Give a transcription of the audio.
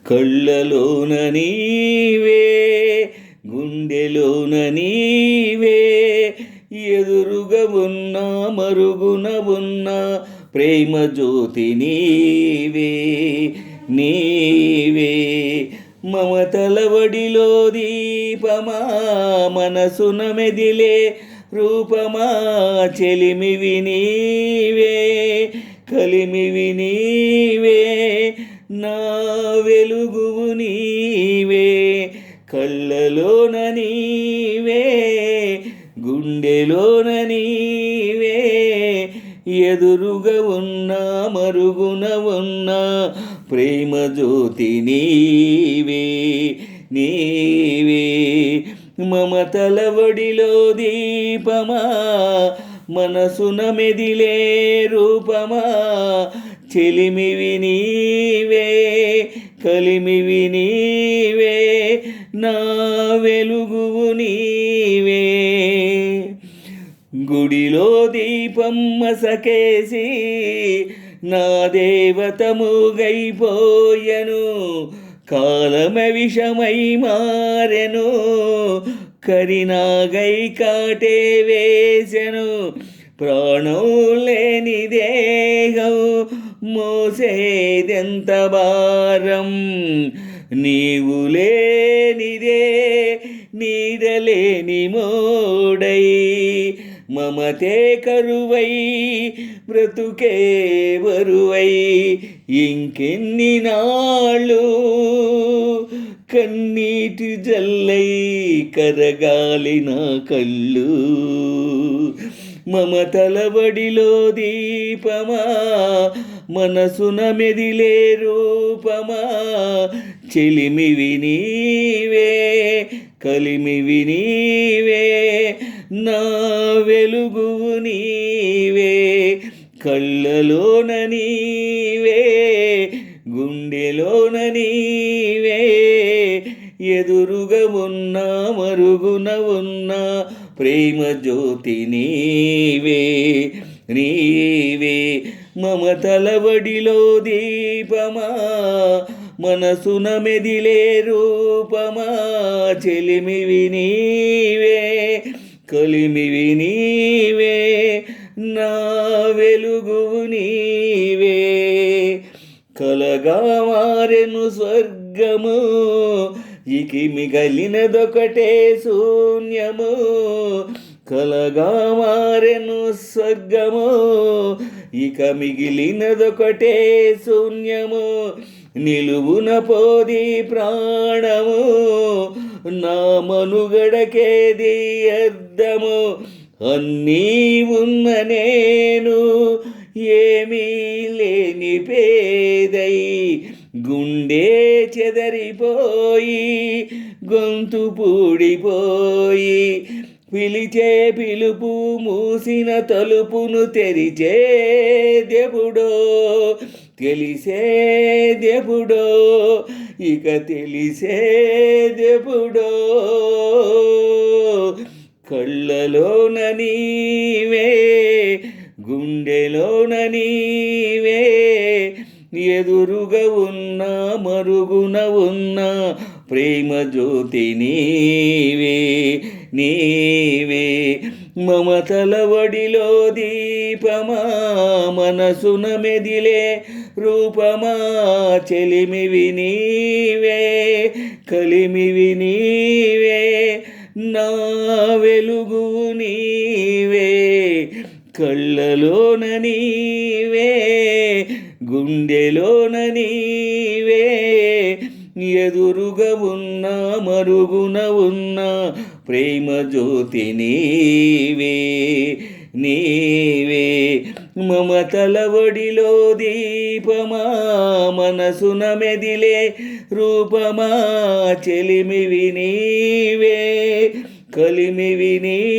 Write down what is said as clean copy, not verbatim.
కళ్ళలోన నీవే, గుండెలోన నీవే, ఎదురుగా ఉన్నా మరుగున ఉన్నా ప్రేమ జ్యోతి నీవే, నీవే మమతల వడిలో దీపమా, మనసున మెదిలే రూపమా, చెలిమివి నీవే, కలిమివి నీవే, నా వెలుగువు నీవే, కళ్ళలోన నీవే, గుండెలోన నీవే, ఎదురుగా ఉన్నా మరుగున ఉన్నా ప్రేమ జ్యోతి నీవే, నీవే మమతల వడిలో దీపమా, మనసున మెదిలే రూపమా, చెలిమివి నీవే, కలిమివి నీవే, నా వెలుగువు నీవే. గుడిలో దీపం మసకేసి నా దేవత మూగైపోయెను, కాలమే విషమై మారెను, కరినాగై కాటే వేసెను, ప్రాణం లేని దేహం మోసేదెంత భారం, నీవు లేనిదే నీడలేని మోడై, మమతే కరువై బ్రతుకే బరువై, ఇంకెన్ని నాళ్ళు కన్నీటి జల్లై కరగాలి నా కళ్ళు, మమతల బడిలో దీపమా, మనసున మెదిలే రూపమా, చెలిమివి నీవే, కలిమివి నీవే, నా వెలుగువు నీవే, కళ్ళలోన నీవే, గుండెలోన నీవే, ఎదురుగా ఉన్నా మరుగున ఉన్నా ప్రేమ జ్యోతి నీవే, నీవే మమతల వడిలో దీపమా, మనసున మెదిలే రూపమా, చెలిమివి నీవే, కలిమివి నీవే, నా వెలుగువు నీవే. కలగా మారెను స్వర్గము, ఇకి మిగలినదొకటే శూన్యము, కలగా మారెను స్వర్గము, ఇక మిగిలినదొకటే శూన్యము, నిలువున పోది ప్రాణము, నా మనుగడకేది అర్థము, అన్నీ ఉన్న నేను ఏమీ లేని పేదై, గుండె చెదరిపోయి గొంతు పూడిపోయి, పిలిచే పిలుపు మూసిన తలుపును తెరిచే దేవుడో, తెలిసే దేవుడో, ఇక తెలిసే దేవుడో, కళ్ళలోన నీవే, గుండెలోన నీవే, ఎదురుగా ఉన్నా మరుగున ఉన్నా ప్రేమ జ్యోతి నీవే, నీవే మమతల వడిలో దీపమా, మనసున మెదిలే రూపమా, చెలిమివి నీవే, కలిమివి నీవే, నా వెలుగువు నీవే, కళ్ళలోన నీవే, గుండెలోన నీవే, ఎదురుగా ఉన్నా మరుగున ఉన్నా ప్రేమ జ్యోతి నీవే, నీవే మమతల వడిలో దీపమా, మనసున మెదిలే రూపమా, చెలిమివి నీవే, కలిమివి నీవే.